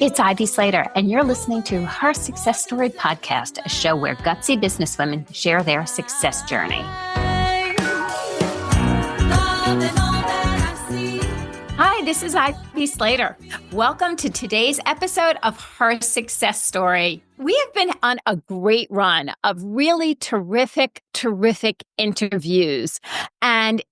It's Ivy Slater, and you're listening to Her Success Story podcast, a show where gutsy businesswomen share their success journey. Hi, this is Ivy Slater. Welcome to today's episode of Her Success Story. We have been on a great run of really terrific interviews. And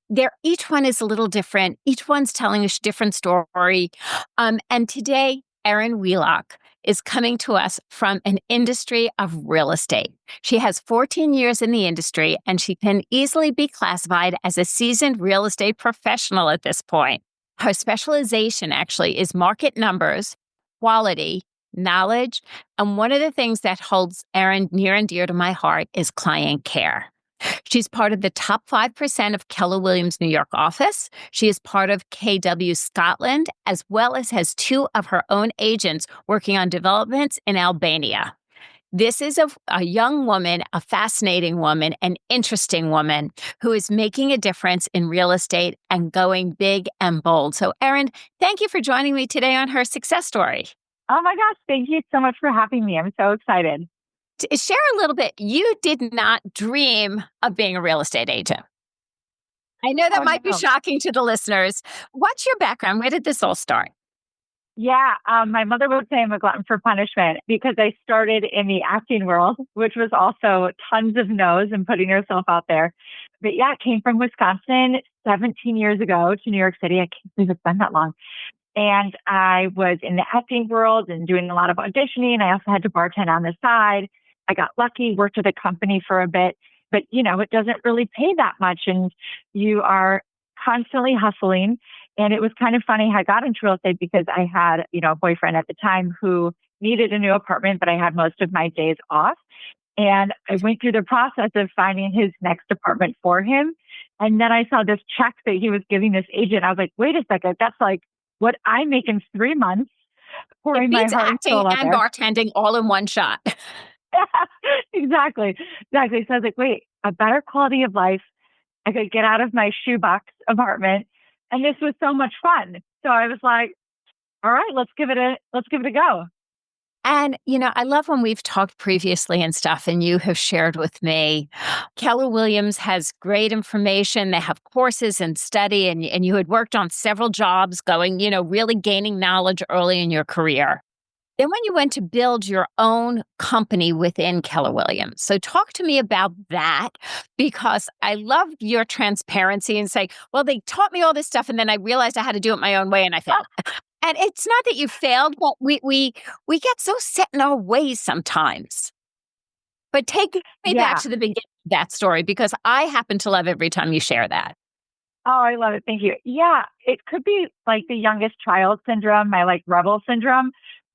each one is a little different. Each one's telling a different story. And today, Erin Wheelock is coming to us from an industry of real estate. She has 14 years in the industry, and she can easily be classified as a seasoned real estate professional at this point. Her specialization actually is market numbers, quality, knowledge, and one of the things that holds Erin near and dear to my heart is client care. She's part of the top 5% of Keller Williams New York office. She is part of KW Scotland, as well as has two of her own agents working on developments in Albania. This is a young woman, a fascinating woman, an interesting woman who is making a difference in real estate and going big and bold. So, Erin, thank you for joining me today on Her Success Story. Oh my gosh, thank you so much for having me. I'm so excited. Share a little bit. You did not dream of being a real estate agent. I know that might be shocking to the listeners. What's your background? Where did this all start? Yeah, my mother would say I'm a glutton for punishment because I started in the acting world, which was also tons of no's and putting yourself out there. But yeah, I came from Wisconsin 17 years ago to New York City. I can't believe it's been that long. And I was in the acting world and doing a lot of auditioning. I also had to bartend on the side. I got lucky, worked at a company for a bit, but it doesn't really pay that much. And you are constantly hustling. And it was kind of funny. I got into real estate because I had, a boyfriend at the time who needed a new apartment, but I had most of my days off. And I went through the process of finding his next apartment for him. And then I saw this check that he was giving this agent. I was like, wait a second, that's like what I make in 3 months. It means acting and bartending all in one shot. Exactly. So I was like, wait, a better quality of life. I could get out of my shoebox apartment. And this was so much fun. So I was like, all right, let's give it a go. And, I love when we've talked previously and stuff, and you have shared with me, Keller Williams has great information. They have courses and study, and you had worked on several jobs going, really gaining knowledge early in your career. Then when you went to build your own company within Keller Williams. So talk to me about that, because I love your transparency and say, well, they taught me all this stuff and then I realized I had to do it my own way and I failed. And it's not that you failed, but we get so set in our ways sometimes. But take me back to the beginning of that story, because I happen to love every time you share that. Oh, I love it. Thank you. Yeah, it could be like the youngest child syndrome, my rebel syndrome.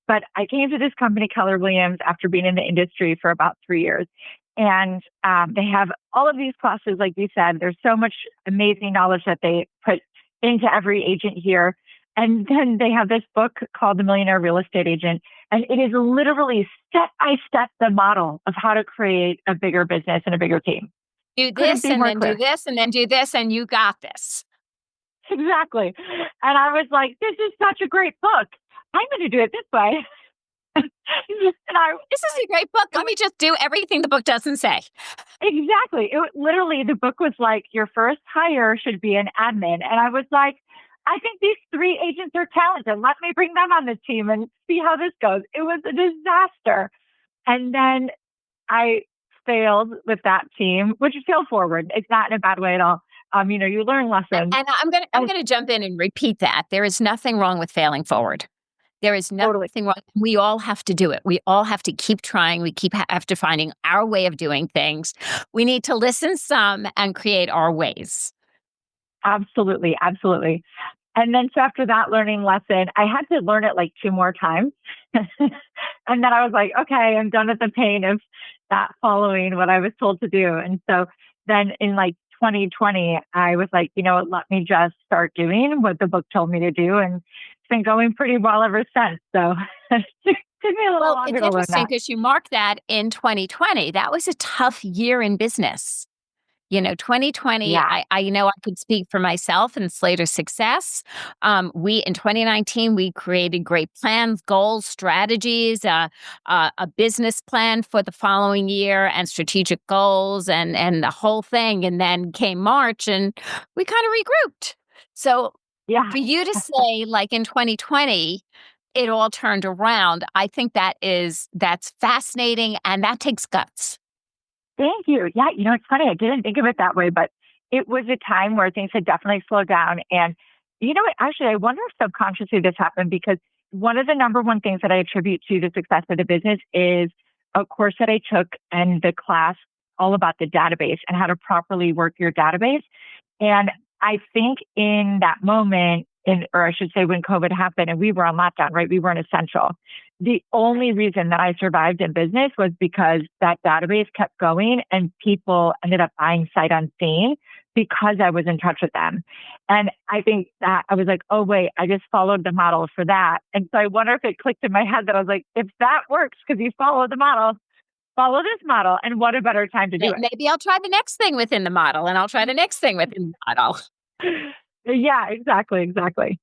But I came to this company, Keller Williams, after being in the industry for about 3 years. And they have all of these classes, like you said. There's so much amazing knowledge that they put into every agent here. And then they have this book called The Millionaire Real Estate Agent. And it is literally step by step the model of how to create a bigger business and a bigger team. Do this and then do this and then do this and you got this. Exactly. And I was like, this is such a great book. I'm going to do it this way. This is a great book. Let me just do everything the book doesn't say. Exactly. Literally, the book was like, your first hire should be an admin. And I was like, I think these 3 agents are talented. Let me bring them on the team and see how this goes. It was a disaster. And then I failed with that team, which is fail forward. It's not in a bad way at all. You learn lessons. And I'm going to jump in and repeat that. There is nothing wrong with failing forward. There is nothing wrong. We all have to do it. We all have to keep trying. We have to finding our way of doing things. We need to listen some and create our ways. Absolutely. Absolutely. And then so after that learning lesson, I had to learn it like 2 more times. And then I was like, okay, I'm done with the pain of not following what I was told to do. And so then in 2020, I was like, let me just start doing what the book told me to do. And it's been going pretty well ever since. So it took me a little longer to learn that. It's interesting because you marked that in 2020. That was a tough year in business. 2020, Yeah. I know I could speak for myself and Slater Success. We in 2019, we created great plans, goals, strategies, a business plan for the following year, and strategic goals, and the whole thing. And then came March, and we kind of regrouped. So Yeah. for you to say, like in 2020, it all turned around, I think that's fascinating, and that takes guts. Thank you. Yeah, it's funny. I didn't think of it that way, but it was a time where things had definitely slowed down. And you know what? Actually, I wonder if subconsciously this happened because one of the number one things that I attribute to the success of the business is a course that I took and the class all about the database and how to properly work your database. And I think in that moment, or I should say when COVID happened and we were on lockdown, right? We weren't essential. The only reason that I survived in business was because that database kept going and people ended up buying sight unseen because I was in touch with them. And I think that I was like, oh, wait, I just followed the model for that. And so I wonder if it clicked in my head that I was like, if that works because you followed the model, follow this model. And what a better time to do it. Maybe I'll try the next thing within the model, and I'll try the next thing within the model. Yeah, exactly. Exactly.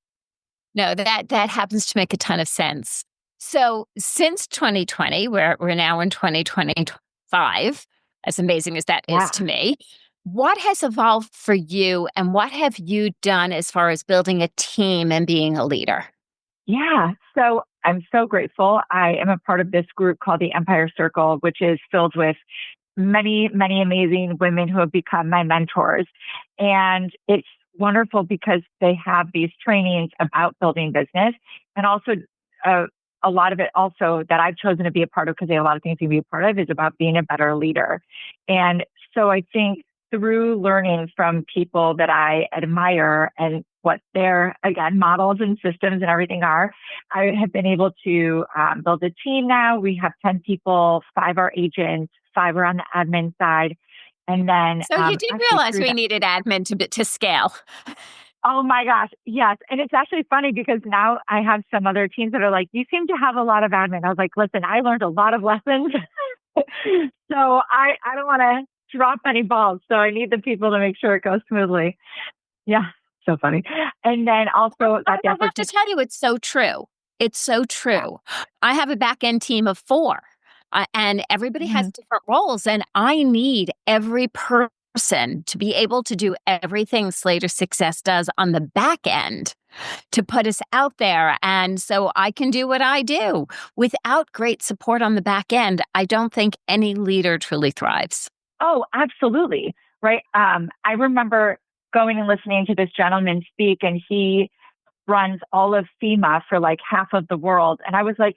No, that happens to make a ton of sense. So since 2020, we're now in 2025, as amazing as that is Yeah. to me, what has evolved for you, and what have you done as far as building a team and being a leader? Yeah. So I'm so grateful. I am a part of this group called the Empire Circle, which is filled with many, many amazing women who have become my mentors. And it's wonderful because they have these trainings about building business and also uh, a lot of it also that I've chosen to be a part of because they have a lot of things to be a part of is about being a better leader. And so I think through learning from people that I admire and what their, again, models and systems and everything are, I have been able to build a team now. We have 10 people, 5 are agents, 5 are on the admin side. And then So you did actually realize through we that, needed admin to scale. oh my gosh, yes. And it's actually funny because now I have some other teams that are like, you seem to have a lot of admin. I was like, listen, I learned a lot of lessons. So I don't want to drop any balls. So I need the people to make sure it goes smoothly. Yeah. So funny. And then also I got the have to opportunity. tell you, it's so true. It's so true. I have a back end team of 4, and everybody has Mhm. different roles, and I need every person to be able to do everything Slater Success does on the back end to put us out there. And so I can do what I do. Without great support on the back end, I don't think any leader truly thrives. Oh, absolutely. Right. I remember going and listening to this gentleman speak, and he runs all of FEMA for like half of the world. And I was like,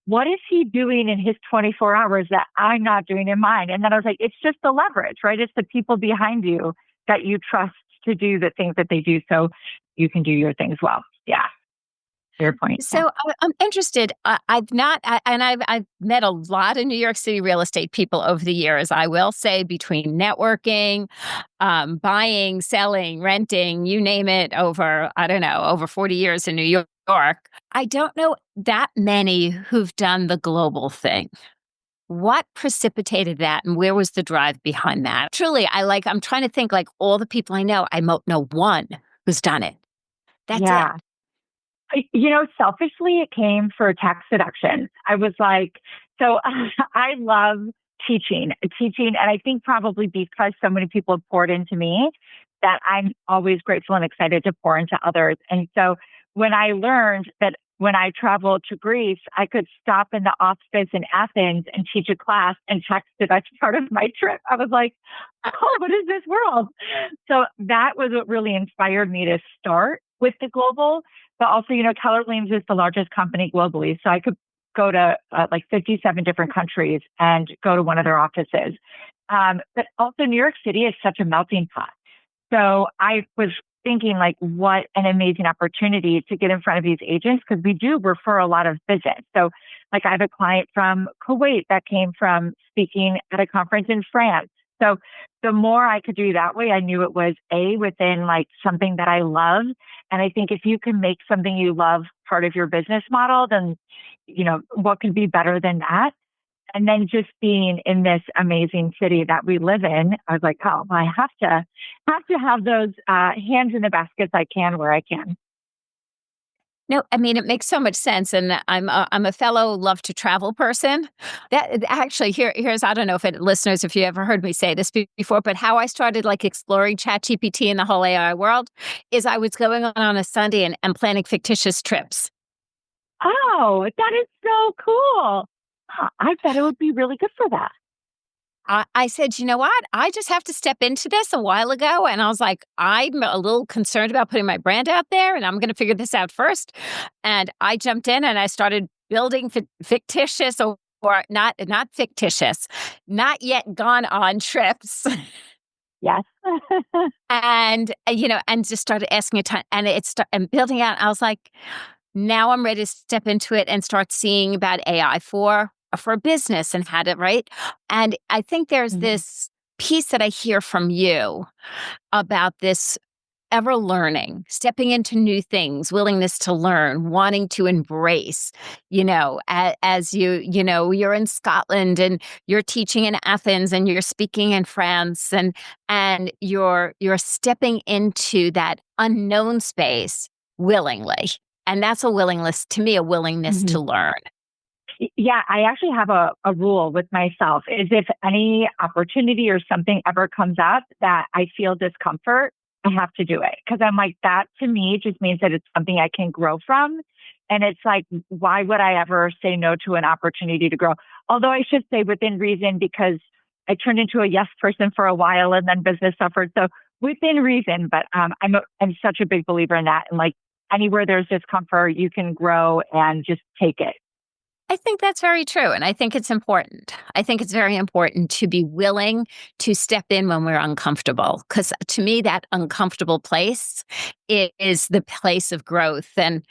what is he doing in his 24 hours that I'm not doing in mine? And then I was like, it's just the leverage, right? It's the people behind you that you trust to do the things that they do so you can do your things well. Yeah. Fair point. Yeah. So I'm interested. I've not, and I've met a lot of New York City real estate people over the years. I will say between networking, buying, selling, renting, you name it, over I don't know, over 40 years in New York. I don't know that many who've done the global thing. What precipitated that, and where was the drive behind that? Truly, I'm trying to think like all the people I know. I know one who's done it. That's it. Yeah. Selfishly, it came for tax deductions. I was like, so I love teaching. And I think probably because so many people have poured into me that I'm always grateful and excited to pour into others. And so when I learned that when I traveled to Greece, I could stop in the office in Athens and teach a class and tax deduct part of my trip, I was like, oh, what is this world? So that was what really inspired me to start with the global. But also, Keller Williams is the largest company globally. So I could go to like 57 different countries and go to one of their offices. But also New York City is such a melting pot. So I was thinking like, what an amazing opportunity to get in front of these agents because we do refer a lot of business. So like I have a client from Kuwait that came from speaking at a conference in France. So the more I could do that way, I knew it was within like something that I love. And I think if you can make something you love part of your business model, then, what could be better than that? And then just being in this amazing city that we live in, I was like, oh, I have those hands in the baskets I can where I can. No, I mean, it makes so much sense, and I'm a fellow love to travel person. That actually, here's I don't know if listeners, if you ever heard me say this before, but how I started like exploring ChatGPT and the whole AI world is I was going on a Sunday and planning fictitious trips. Oh, that is so cool. Huh, I bet it would be really good for that. I said, you know what? I just have to step into this a while ago. And I was like, I'm a little concerned about putting my brand out there and I'm going to figure this out first. And I jumped in and I started building fictitious or not fictitious, not yet gone on trips. Yes. And, and just started asking a ton and and building out. I was like, now I'm ready to step into it and start seeing about AI for business and how to, right? And I think there's Mhm. this piece that I hear from you about this ever learning, stepping into new things, willingness to learn, wanting to embrace, as you're in Scotland and you're teaching in Athens and you're speaking in France and you're stepping into that unknown space willingly. And that's a willingness, to me, a willingness to Mhm. learn. Yeah, I actually have a rule with myself is if any opportunity or something ever comes up that I feel discomfort, I have to do it. Cause I'm like, that to me just means that it's something I can grow from. And it's like, why would I ever say no to an opportunity to grow? Although I should say within reason, because I turned into a yes person for a while and then business suffered. So within reason, but I'm such a big believer in that. And like anywhere there's discomfort, you can grow and just take it. I think that's very true. And I think it's important. I think it's very important to be willing to step in when we're uncomfortable. Because to me, that uncomfortable place is the place of growth. And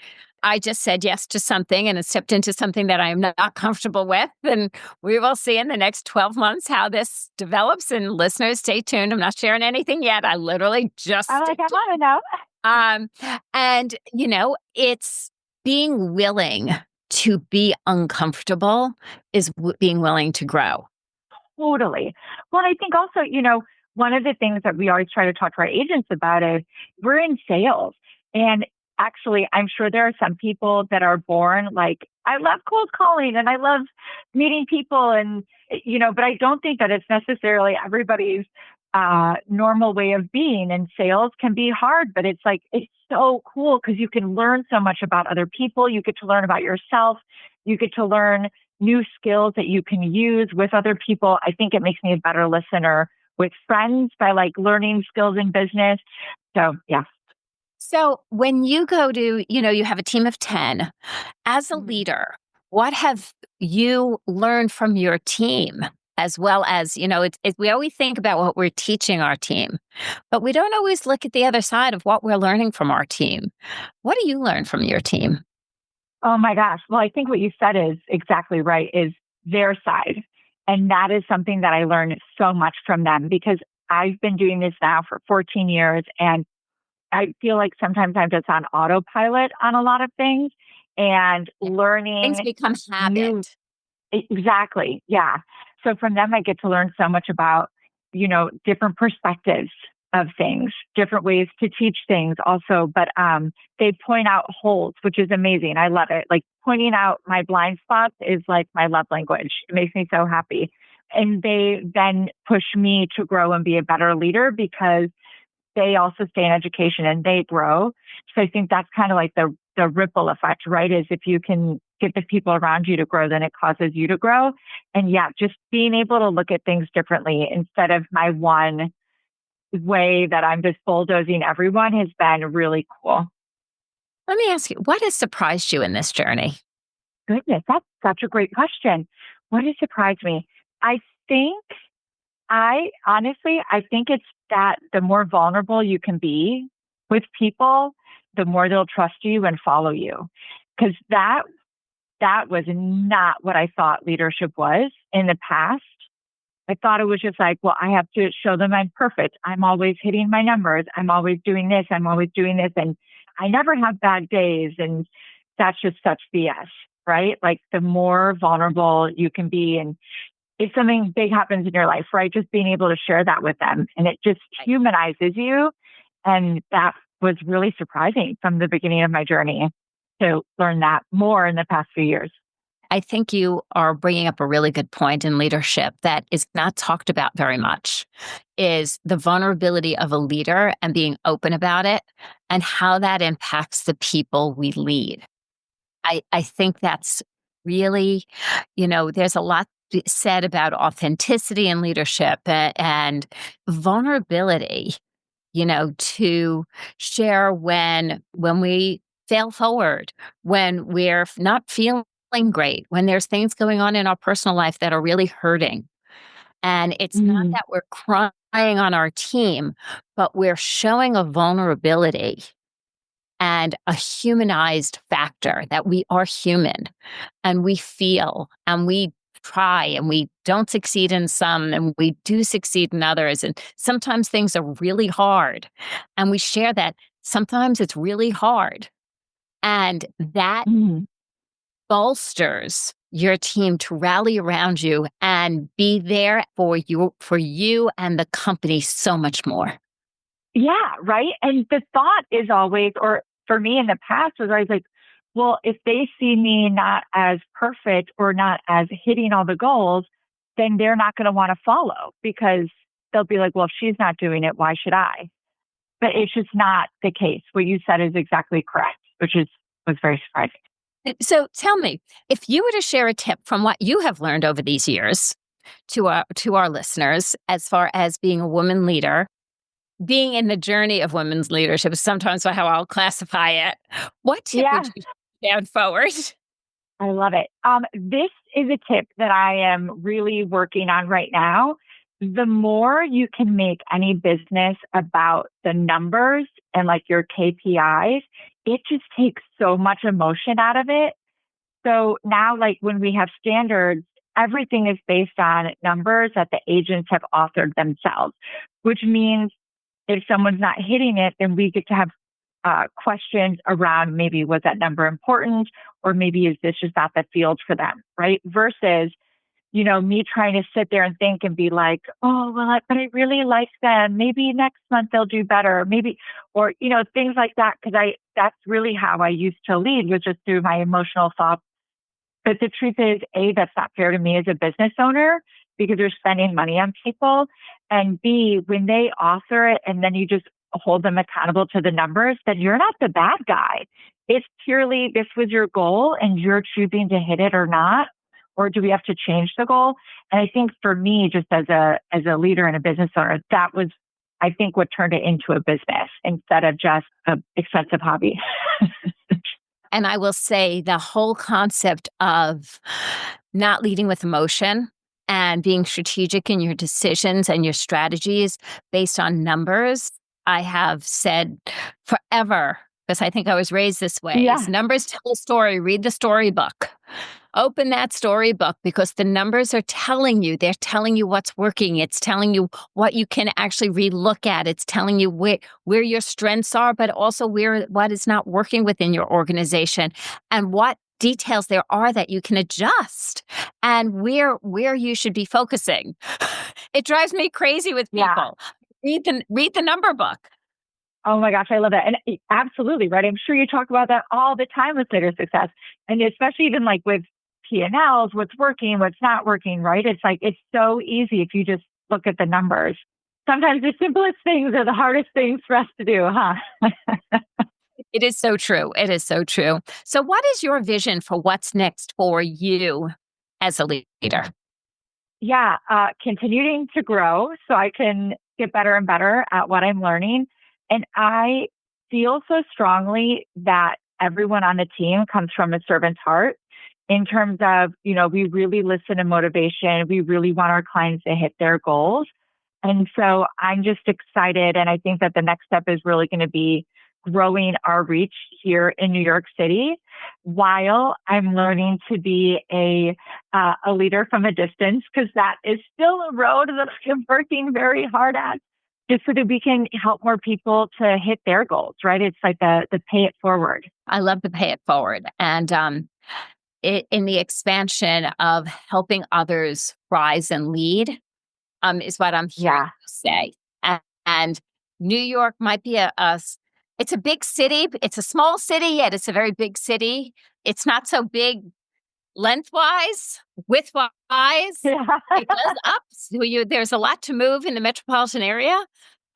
I just said yes to something and it stepped into something that I am not comfortable with. And we will see in the next 12 months how this develops. And listeners, stay tuned. I'm not sharing anything yet. I literally just I'm like, I stepped want to know. um, and, it's being willing to be uncomfortable is being willing to grow. Totally. Well, I think also, one of the things that we always try to talk to our agents about is we're in sales. And actually, I'm sure there are some people that are born like, I love cold calling and I love meeting people. And, but I don't think that it's necessarily everybody's normal way of being. And sales can be hard, but it's like, it's so cool because you can learn so much about other people. You get to learn about yourself. You get to learn new skills that you can use with other people. I think it makes me a better listener with friends by like learning skills in business. So yeah. So when you go to, you have a team of 10, as a Mhm. leader, what have you learned from your team? As well as, we always think about what we're teaching our team, but we don't always look at the other side of what we're learning from our team. What do you learn from your team? Oh my gosh. Well, I think what you said is exactly right, is their side. And that is something that I learned so much from them because I've been doing this now for 14 years and I feel like sometimes I'm just on autopilot on a lot of things and Things learning become new. habit. Exactly. Yeah. So from them, I get to learn so much about, different perspectives of things, different ways to teach things also. But they point out holes, which is amazing. I love it. Like pointing out my blind spots is like my love language. It makes me so happy. And they then push me to grow and be a better leader because they also stay in education and they grow. So I think that's kind of like the ripple effect, right? Is if you can get the people around you to grow, then it causes you to grow. And yeah, just being able to look at things differently instead of my one way that I'm just bulldozing everyone has been really cool. Let me ask you, what has surprised you in this journey? Goodness, that's such a great question. What has surprised me? I think I think it's that the more vulnerable you can be with people, the more they'll trust you and follow you. Because that was not what I thought leadership was in the past. I thought it was just like, well, I have to show them I'm perfect. I'm always hitting my numbers. I'm always doing this. I'm always doing this. And I never have bad days. And that's just such BS. right? Like the more vulnerable you can be. And if something big happens in your life, right, just being able to share that with them, and it just humanizes you. And that was really surprising from the beginning of my journey to learn that more in the past few years. I think you are bringing up a really good point in leadership that is not talked about very much, is the vulnerability of a leader and being open about it and how that impacts the people we lead. I think that's really, there's a lot said about authenticity in leadership and vulnerability, to share when we fail forward, when we're not feeling great, when there's things going on in our personal life that are really hurting. And it's not Mm. that we're crying on our team, but we're showing a vulnerability and a humanized factor that we are human and we feel and we try and we don't succeed in some and we do succeed in others. And sometimes things are really hard and we share that sometimes it's really hard. And that Mm. bolsters your team to rally around you and be there for you and the company so much more. Yeah, right. And the thought is always, or for me in the past, was always like, well, if they see me not as perfect or not as hitting all the goals, then they're not going to want to follow because they'll be like, well, if she's not doing it, why should I? But it's just not the case. What you said is exactly correct, was very surprising. So tell me, if you were to share a tip from what you have learned over these years to our listeners, as far as being a woman leader, being in the journey of women's leadership is sometimes how I'll classify it. What tip would Yeah, you down forward? I love it. This is a tip that I am really working on right now. The more you can make any business about the numbers and like your KPIs, it just takes so much emotion out of it. So now, like when we have standards, everything is based on numbers that the agents have authored themselves, which means if someone's not hitting it, then we get to have questions around maybe was that number important, or maybe is this just not the field for them, right? Versus, me trying to sit there and think and be like, oh, well, but I really like them. Maybe next month they'll do better. Maybe, or, things like that. Cause that's really how I used to lead, was just through my emotional thoughts. But the truth is, A, that's not fair to me as a business owner because you're spending money on people. And B, when they author it and then you just hold them accountable to the numbers, then you're not the bad guy. It's purely this was your goal and you're choosing to hit it or not. Or do we have to change the goal? And I think for me, just as a leader and a business owner, that was, I think, what turned it into a business instead of just an expensive hobby. And I will say the whole concept of not leading with emotion and being strategic in your decisions and your strategies based on numbers, I have said forever, because I think I was raised this way, is Yeah. numbers tell a story, read the storybook. Open that storybook because the numbers are telling you, they're telling you what's working. It's telling you what you can actually relook at. It's telling you where your strengths are, but also what is not working within your organization and what details there are that you can adjust and where you should be focusing. It drives me crazy with Yeah. people. Read the number book. Oh my gosh, I love that. And absolutely, right? I'm sure you talk about that all the time with Slater Success. And especially even like with P&Ls, what's working, what's not working, right? It's like, it's so easy if you just look at the numbers. Sometimes the simplest things are the hardest things for us to do, huh? It is so true. It is so true. So what is your vision for what's next for you as a leader? Yeah, continuing to grow so I can get better and better at what I'm learning. And I feel so strongly that everyone on the team comes from a servant's heart in terms of, we really listen to motivation. We really want our clients to hit their goals. And so I'm just excited. And I think that the next step is really going to be growing our reach here in New York City while I'm learning to be a leader from a distance, because that is still a road that I'm working very hard at, just so that we can help more people to hit their goals, right? It's like the pay it forward. I love to pay it forward. And in the expansion of helping others rise and lead, is what I'm hearing you say. And New York might be it's a big city. It's a small city, yet it's a very big city. It's not so big lengthwise, widthwise. It goes up. So there's a lot to move in the metropolitan area.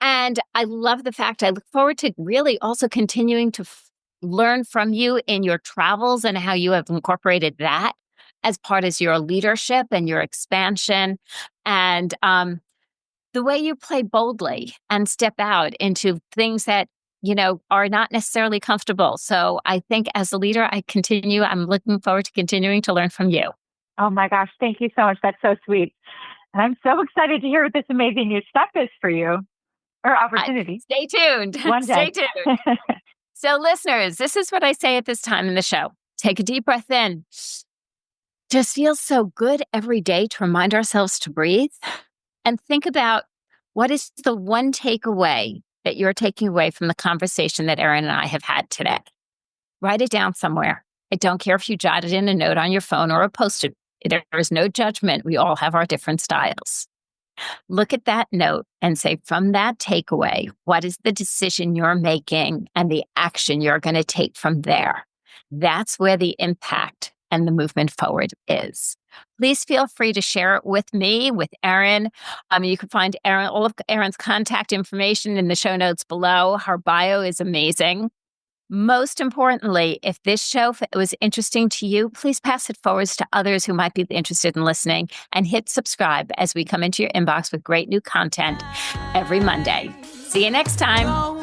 And I love the fact I look forward to really also continuing to learn from you in your travels and how you have incorporated that as part of your leadership and your expansion. And the way you play boldly and step out into things that, are not necessarily comfortable. So I think as a leader, I'm looking forward to continuing to learn from you. Oh my gosh. Thank you so much. That's so sweet. And I'm so excited to hear what this amazing new step is for you, or opportunity. Stay tuned. One day. Stay tuned. So listeners, this is what I say at this time in the show. Take a deep breath in. Just feels so good every day to remind ourselves to breathe and think about what is the one takeaway that you're taking away from the conversation that Erin and I have had today. Write it down somewhere. I don't care if you jotted in a note on your phone or a Post-it. There is no judgment. We all have our different styles. Look at that note and say, from that takeaway, what is the decision you're making and the action you're going to take from there? That's where the impact and the movement forward is. Please feel free to share it with me, with Erin. You can find all of Erin's contact information in the show notes below. Her bio is amazing. Most importantly, if this show was interesting to you, please pass it forwards to others who might be interested in listening, and hit subscribe as we come into your inbox with great new content every Monday. See you next time.